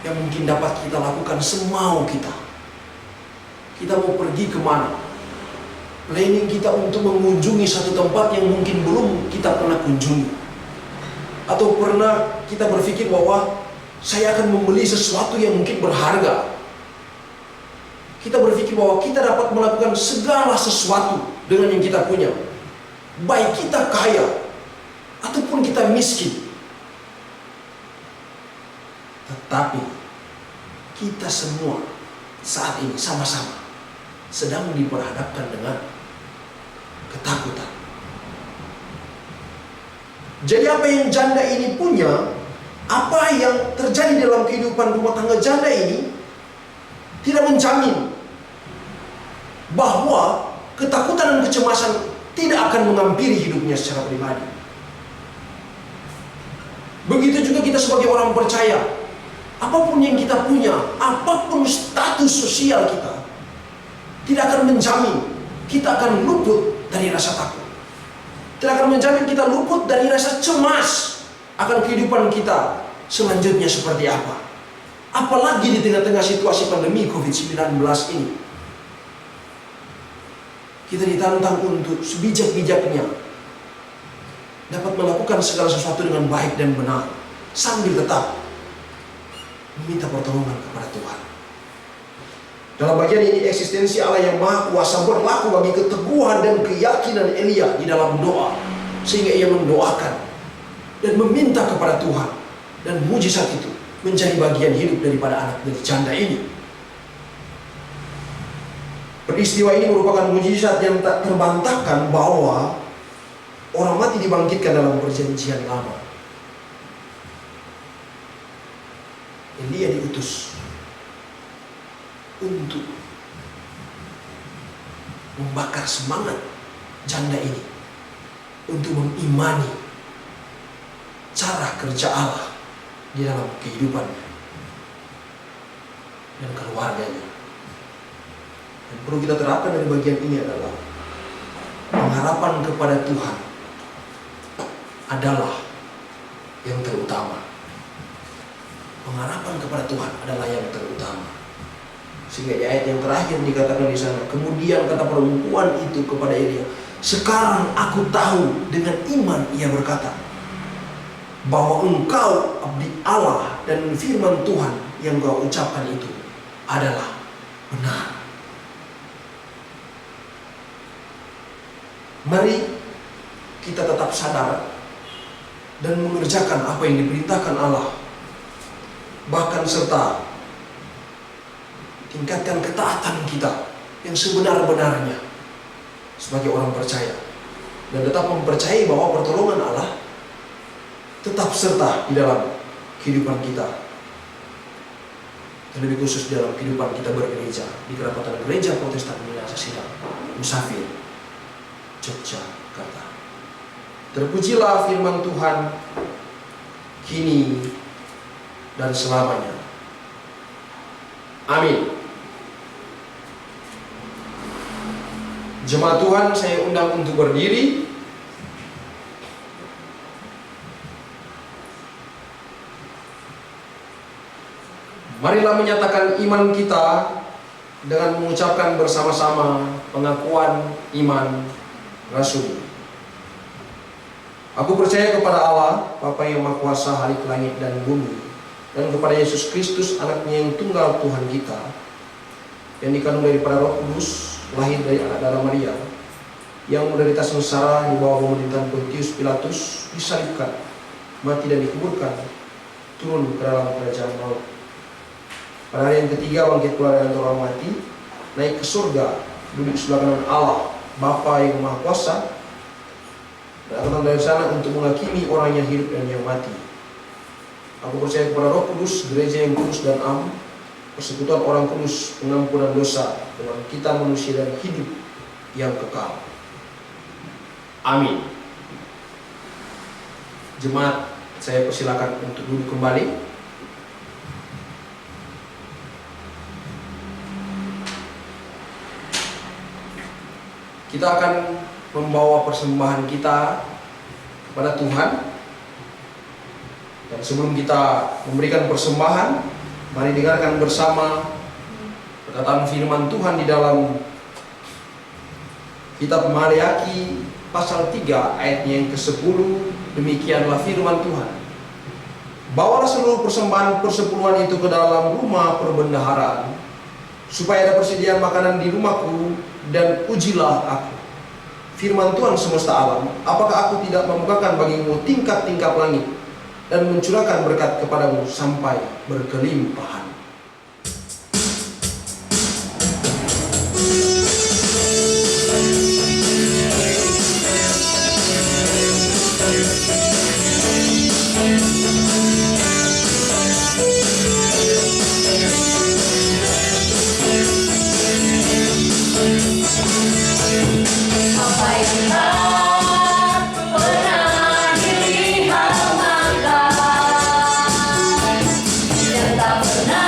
yang mungkin dapat kita lakukan semau kita. Kita mau pergi kemana, planning kita untuk mengunjungi satu tempat yang mungkin belum kita pernah kunjungi, atau pernah kita berpikir bahwa saya akan membeli sesuatu yang mungkin berharga. Kita berpikir bahwa kita dapat melakukan segala sesuatu dengan yang kita punya, baik kita kaya ataupun kita miskin. Tetapi kita semua saat ini sama-sama sedang diperhadapkan dengan ketakutan. Jadi apa yang janda ini punya, apa yang terjadi dalam kehidupan rumah tangga janda ini tidak menjamin bahwa ketakutan dan kecemasan tidak akan menghampiri hidupnya secara pribadi. Begitu juga kita sebagai orang percaya, apapun yang kita punya, apapun status sosial kita, tidak akan menjamin kita akan luput dari rasa takut. Tidak akan menjamin kita luput dari rasa cemas akan kehidupan kita selanjutnya seperti apa. Apalagi di tengah-tengah situasi pandemi COVID-19 ini. Kita ditantang untuk sebijak-bijaknya dapat melakukan segala sesuatu dengan baik dan benar, sambil tetap meminta pertolongan kepada Tuhan. Dalam bagian ini eksistensi Allah yang Maha Kuasa berlaku bagi keteguhan dan keyakinan Elia di dalam doa, sehingga ia mendoakan dan meminta kepada Tuhan, dan mujizat itu menjadi bagian hidup daripada anak dari janda ini. Peristiwa ini merupakan mukjizat yang tak terbantahkan bahwa orang mati dibangkitkan dalam perjanjian lama. Elia diutus untuk membakar semangat janda ini untuk mengimani cara kerja Allah di dalam kehidupannya dan keluarganya. Dan perlu kita terapkan dari bagian ini adalah pengharapan kepada Tuhan adalah yang terutama. Pengharapan kepada Tuhan adalah yang terutama. Sehingga di ayat yang terakhir dikatakan di sana, kemudian kata perempuan itu kepada Elia, sekarang aku tahu dengan iman ia berkata, bahwa engkau abdi Allah dan firman Tuhan yang kau ucapkan itu adalah benar. Mari kita tetap sadar dan mengerjakan apa yang diperintahkan Allah. Bahkan serta tingkatkan ketaatan kita yang sebenar-benarnya sebagai orang percaya. Dan tetap mempercayai bahwa pertolongan Allah tetap serta di dalam kehidupan kita. Terlebih khusus dalam kehidupan kita bergereja di Kerapatan Gereja Protestan Minasa Sidang Musafir, Yogyakarta. Terpujilah firman Tuhan kini dan selamanya. Amin. Jemaat Tuhan, saya undang untuk berdiri. Marilah menyatakan iman kita dengan mengucapkan bersama-sama pengakuan iman Rasul. Aku percaya kepada Allah, Bapa yang Maha Kuasa, Halik langit dan bumi, dan kepada Yesus Kristus, anaknya yang tunggal Tuhan kita, yang dikandung daripada Roh Kudus, lahir dari anak darah Maria, yang menderita sengsara di bawah pemerintahan Pontius Pilatus, disalibkan, mati dan dikuburkan, turun ke dalam kerajaan maut. Pada hari yang ketiga bangkit keluar dari antara orang mati, naik ke surga, duduk sebelah kanan Allah, Bapa yang Maha Kuasa, dan akan dari sana untuk menghakimi orang yang hidup dan yang mati. Aku percaya kepada Roh Kudus, gereja yang kudus dan am, persekutuan orang kudus, pengampunan dosa, kebangkitan manusia dan hidup yang kekal. Amin. Jemaat, saya persilakan untuk duduk kembali. Kita akan membawa persembahan kita kepada Tuhan. Dan sebelum kita memberikan persembahan, mari dengarkan bersama perkataan firman Tuhan di dalam kitab Maleakhi pasal 3 ayatnya yang ke-10. Demikianlah firman Tuhan. Bawalah seluruh persembahan persepuluhan itu ke dalam rumah perbendaharaan, supaya ada persediaan makanan di rumahku, dan ujilah aku, firman Tuhan semesta alam, apakah aku tidak membukakan bagimu tingkap-tingkap langit dan mencurahkan berkat kepadamu sampai berkelimpahan. Pernah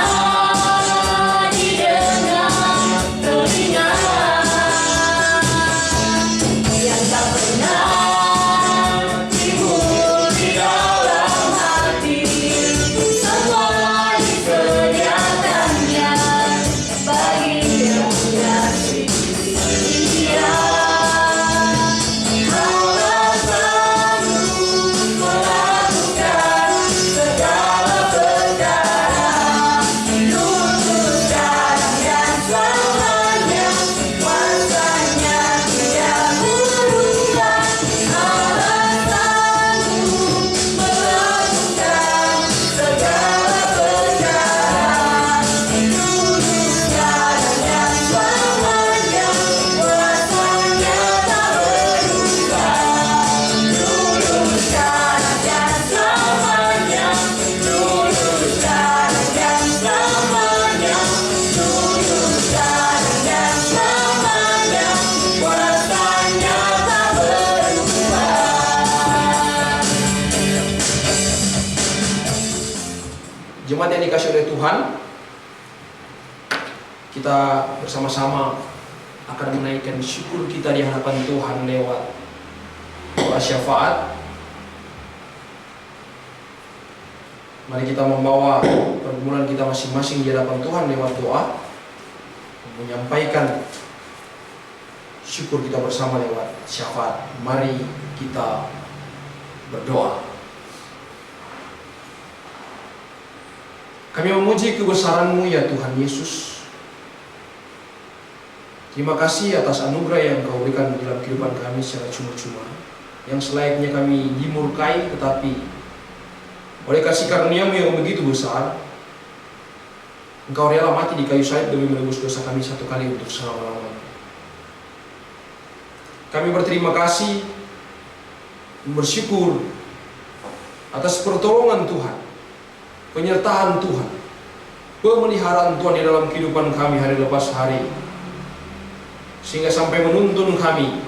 Jemaat yang dikasih oleh Tuhan, kita bersama-sama akan menaikkan syukur kita di hadapan Tuhan lewat doa syafaat. Mari kita membawa pergumulan kita masing-masing di hadapan Tuhan lewat doa, menyampaikan syukur kita bersama lewat syafaat. Mari kita berdoa. Kami memuji kebesaran-Mu ya Tuhan Yesus. Terima kasih atas anugerah yang Kau berikan dalam kehidupan kami secara cuma-cuma, yang selayaknya kami dimurkai, tetapi oleh kasih karunia-Mu yang begitu besar, Engkau rela mati di kayu salib demi menebus dosa kami satu kali untuk selama-lamanya. Kami berterima kasih, bersyukur atas pertolongan Tuhan, penyertaan Tuhan, pemeliharaan Tuhan di dalam kehidupan kami hari lepas hari, sehingga sampai menuntun kami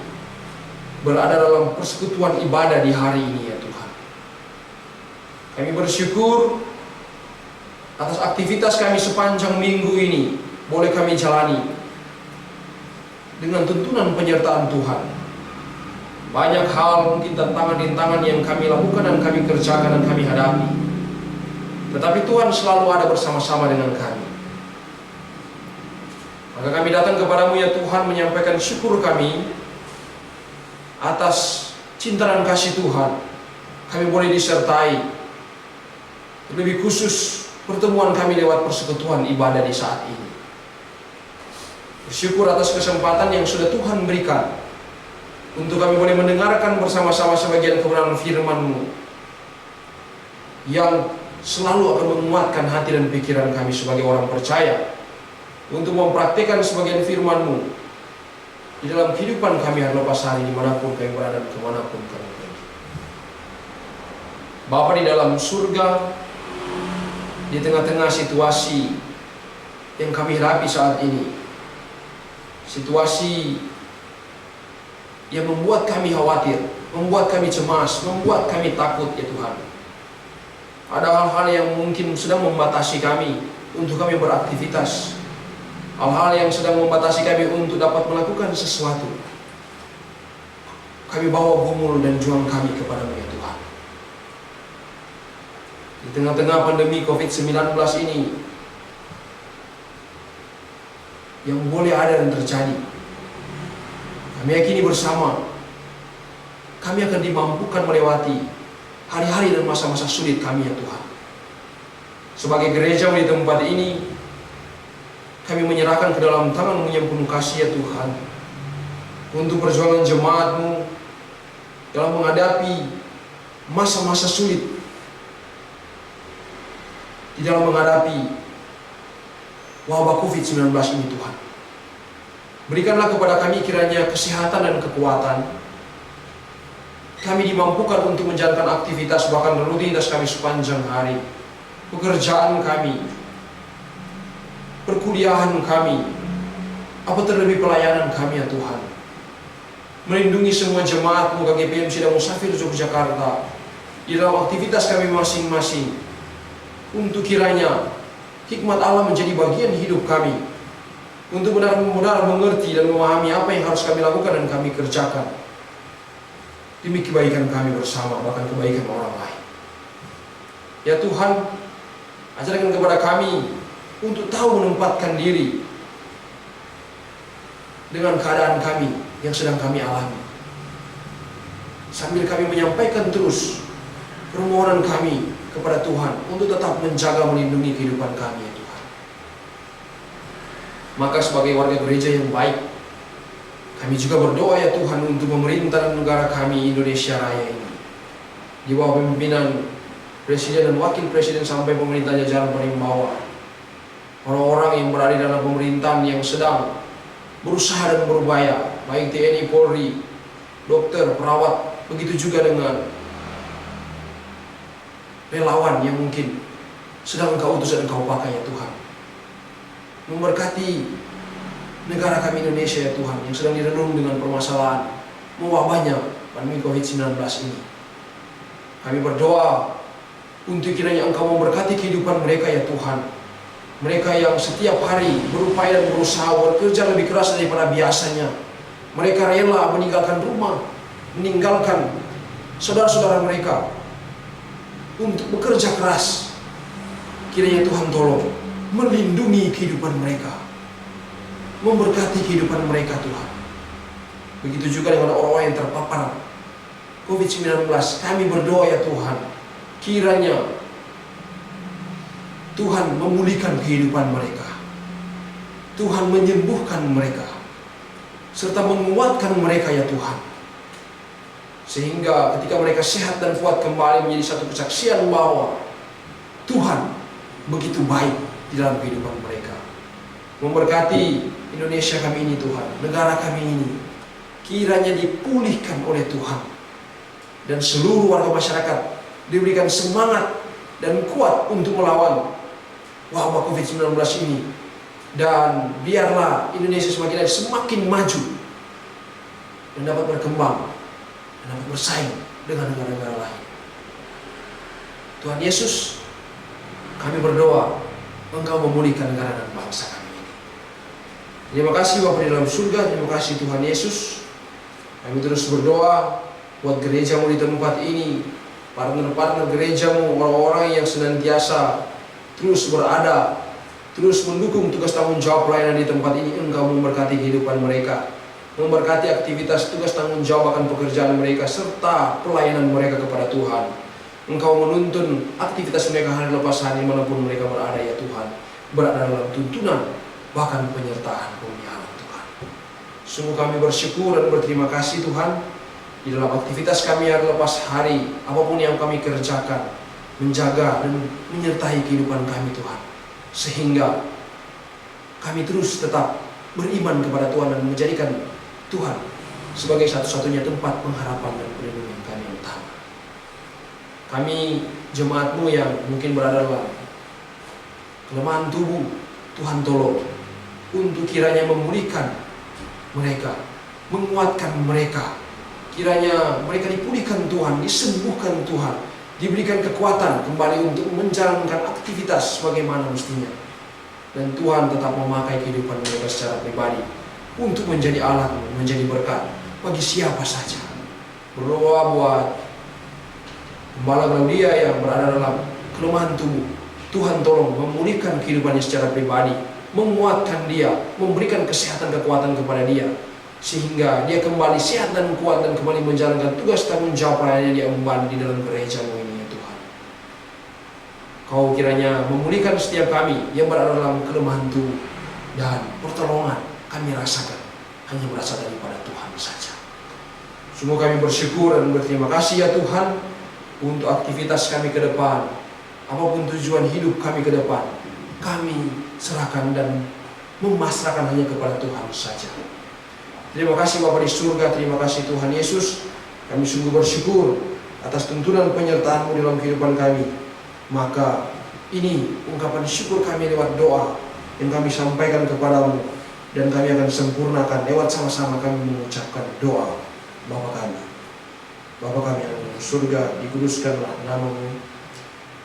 berada dalam persekutuan ibadah di hari ini ya Tuhan. Kami bersyukur atas aktivitas kami sepanjang minggu ini boleh kami jalani dengan tuntunan penyertaan Tuhan. Banyak hal mungkin tantangan-rintangan yang kami lakukan dan kami kerjakan dan kami hadapi, tetapi Tuhan selalu ada bersama-sama dengan kami. Maka kami datang kepadamu ya Tuhan, menyampaikan syukur kami atas cinta dan kasih Tuhan. Kami boleh disertai, lebih khusus pertemuan kami lewat persekutuan ibadah di saat ini. Bersyukur atas kesempatan yang sudah Tuhan berikan untuk kami boleh mendengarkan bersama-sama sebagian kebenaran firman-Mu yang selalu akan menguatkan hati dan pikiran kami sebagai orang percaya untuk mempraktikkan sebagian firman-Mu di dalam kehidupan kami hari lepas hari, dimanapun kami berada dan kemanapun kami pergi. Bapa di dalam surga, di tengah-tengah situasi yang kami hadapi saat ini, situasi yang membuat kami khawatir, membuat kami cemas, membuat kami takut ya Tuhan. Ada hal-hal yang mungkin sedang membatasi kami untuk kami beraktivitas, hal-hal yang sedang membatasi kami untuk dapat melakukan sesuatu. Kami bawa gumul dan juang kami kepada-Mu ya Tuhan. Di tengah-tengah pandemi COVID-19 ini yang boleh ada dan terjadi, kami yakini bersama kami akan dimampukan melewati hari-hari dan masa-masa sulit kami ya Tuhan. Sebagai gereja di tempat ini, kami menyerahkan ke dalam tangan-Mu yang penuh kasih ya Tuhan, untuk perjuangan jemaat-Mu dalam menghadapi masa-masa sulit, di dalam menghadapi wabah COVID-19 ini Tuhan. Berikanlah kepada kami kiranya kesehatan dan kekuatan. Kami dimampukan untuk menjalankan aktivitas bahkan rutinitas kami sepanjang hari, pekerjaan kami, perkuliahan kami, apa terlebih pelayanan kami ya Tuhan. Melindungi semua jemaat-Mu KGPMC dan Musafir Yogyakarta di dalam aktivitas kami masing-masing, untuk kiranya hikmat Allah menjadi bagian hidup kami, untuk benar-benar mengerti dan memahami apa yang harus kami lakukan dan kami kerjakan demi kebaikan kami bersama, bahkan kebaikan orang lain. Ya Tuhan, ajarkan kepada kami untuk tahu menempatkan diri dengan keadaan kami yang sedang kami alami, sambil kami menyampaikan terus permohonan kami kepada Tuhan untuk tetap menjaga, melindungi kehidupan kami ya Tuhan. Maka sebagai warga gereja yang baik, kami juga berdoa ya Tuhan untuk pemerintah dan negara kami Indonesia Raya ini, di bawah pimpinan Presiden dan Wakil Presiden sampai pemerintah jajaran paling bawah, orang-orang yang berada dalam pemerintahan yang sedang berusaha dan berupaya, baik TNI, Polri, dokter, perawat, begitu juga dengan relawan yang mungkin sedang Engkau utus dan Engkau pakai ya Tuhan. Memberkati negara kami Indonesia ya Tuhan, yang sedang direndung dengan permasalahan mewabahnya pandemi COVID-19 ini. Kami berdoa Untuk kiranya Engkau memberkati kehidupan mereka ya Tuhan. Mereka yang setiap hari berupaya dan berusaha bekerja lebih keras daripada biasanya. Mereka rela meninggalkan rumah, meninggalkan saudara-saudara mereka untuk bekerja keras. Kiranya Tuhan tolong melindungi kehidupan mereka, memberkati kehidupan mereka Tuhan. Begitu juga dengan orang-orang yang terpapar COVID-19. Kami berdoa ya Tuhan, kiranya Tuhan memulihkan kehidupan mereka, Tuhan menyembuhkan mereka, serta menguatkan mereka ya Tuhan. Sehingga ketika mereka sehat dan kuat kembali menjadi satu kesaksian bahwa Tuhan begitu baik di dalam kehidupan mereka. Memberkati Indonesia kami ini Tuhan, negara kami ini, kiranya dipulihkan oleh Tuhan. Dan seluruh warga masyarakat diberikan semangat dan kuat untuk melawan wabah COVID-19 ini. Dan biarlah Indonesia semakin maju dan dapat berkembang dan dapat bersaing dengan negara-negara lain. Tuhan Yesus, kami berdoa Engkau memulihkan negara dan bangsa kami ini. Terima kasih Bapa di dalam surga, terima kasih Tuhan Yesus. Kami terus berdoa buat gerejamu di tempat ini, partner-partner gerejamu, orang-orang yang senantiasa terus berada, terus mendukung tugas tanggung jawab pelayanan di tempat ini. Engkau memberkati kehidupan mereka, memberkati aktivitas tugas tanggung jawab akan pekerjaan mereka, serta pelayanan mereka kepada Tuhan. Engkau menuntun aktivitas mereka hari lepas hari manapun mereka berada ya Tuhan, berada dalam tuntunan, bahkan penyertaan pemeliharaan Tuhan. Sungguh kami bersyukur dan berterima kasih Tuhan, di dalam aktivitas kami hari lepas hari, apapun yang kami kerjakan, menjaga dan menyertai kehidupan kami Tuhan, sehingga kami terus tetap beriman kepada Tuhan dan menjadikan Tuhan sebagai satu-satunya tempat pengharapan dan perlindungan kami yang utama. Kami jemaat-Mu yang mungkin berada dalam kelemahan tubuh, Tuhan tolong untuk kiranya memulihkan mereka, menguatkan mereka. Kiranya mereka dipulihkan Tuhan, disembuhkan Tuhan, diberikan kekuatan kembali untuk menjalankan aktivitas sebagaimana mestinya. Dan Tuhan tetap memakai kehidupan mereka secara pribadi untuk menjadi alat, menjadi berkat bagi siapa saja. Berdoa buat Gembala Claudia yang berada dalam kelemahan tubuh. Tuhan tolong memulihkan kehidupannya secara pribadi, menguatkan dia, memberikan kesehatan kekuatan kepada dia, sehingga dia kembali sehat dan kuat dan kembali menjalankan tugas tanggung jawab yang dia emban di dalam gereja-Mu ini ya Tuhan. Kau kiranya memulihkan setiap kami yang berada dalam kelemahan tubuh, dan pertolongan kami rasakan hanya berasal daripada Tuhan saja. Semua kami bersyukur dan berterima kasih ya Tuhan untuk aktivitas kami ke depan, apapun tujuan hidup kami ke depan, kami serahkan dan memasrahkan hanya kepada Tuhan saja. Terima kasih Bapa di surga, terima kasih Tuhan Yesus. Kami sungguh bersyukur atas tuntunan penyertaan-Mu dalam kehidupan kami. Maka ini ungkapan syukur kami lewat doa yang kami sampaikan kepadamu, dan kami akan sempurnakan lewat sama-sama kami mengucapkan doa. Bapa kami yang ada di surga, dikuduskanlah nama-Mu,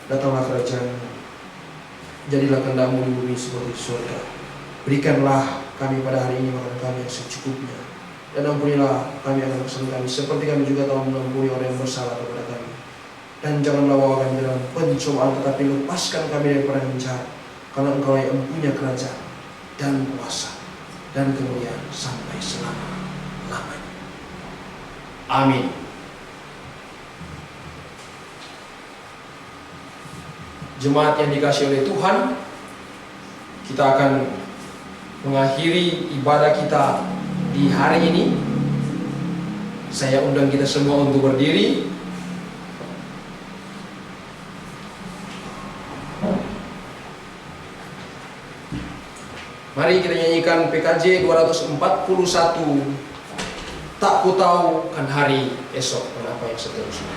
datanglah kerajaan-Mu, jadilah kehendak-Mu di bumi seperti di surga. Berikanlah kami pada hari ini makan kami yang secukupnya, dan ampunilah kami akan kesalahan kami, seperti kami juga telah mengampuni orang yang bersalah kepada kami. Dan janganlah bawa kami dalam pencobaan, tetapi lepaskan kami daripada yang jahat, karena Engkau yang mempunyai kerajaan dan kuasa dan kemuliaan sampai selama-lamanya. Amin. Jemaat yang dikasihi oleh Tuhan, kita akan mengakhiri ibadah kita di hari ini. Saya undang kita semua untuk berdiri. Mari kita nyanyikan PKJ 241, Tak Ku Tahu Kan Hari Esok dan apa yang seterusnya.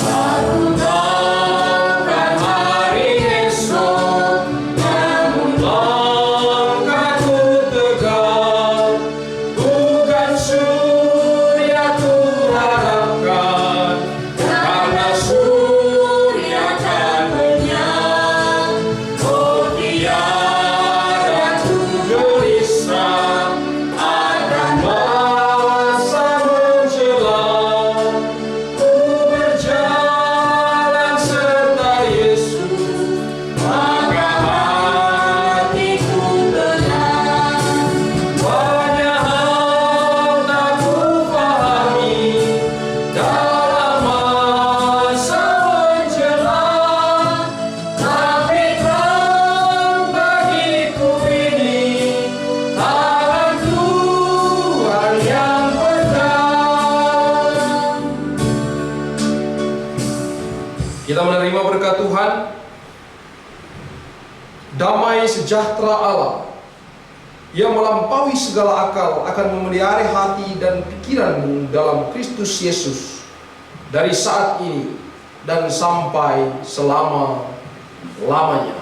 Tak ku tahu Kita menerima berkat Tuhan, damai sejahtera Allah yang melampaui segala akal akan memelihara hati dan pikiranmu dalam Kristus Yesus dari saat ini dan sampai selama-lamanya.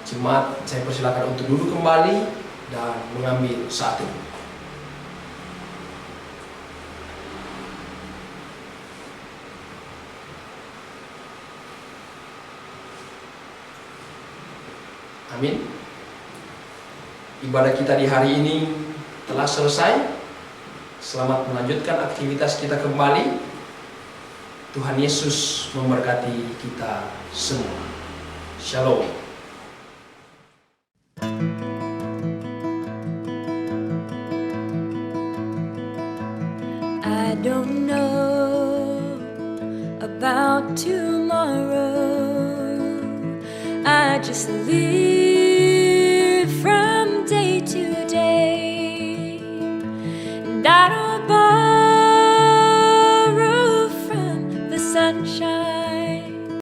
Jemaat, saya persilakan untuk duduk kembali dan mengambil saat ini. Amin. Ibadah kita di hari ini telah selesai. Selamat melanjutkan aktivitas kita kembali. Tuhan Yesus memberkati kita semua. Shalom. I don't know about tomorrow. I just live from day to day, and I don't borrow from the sunshine.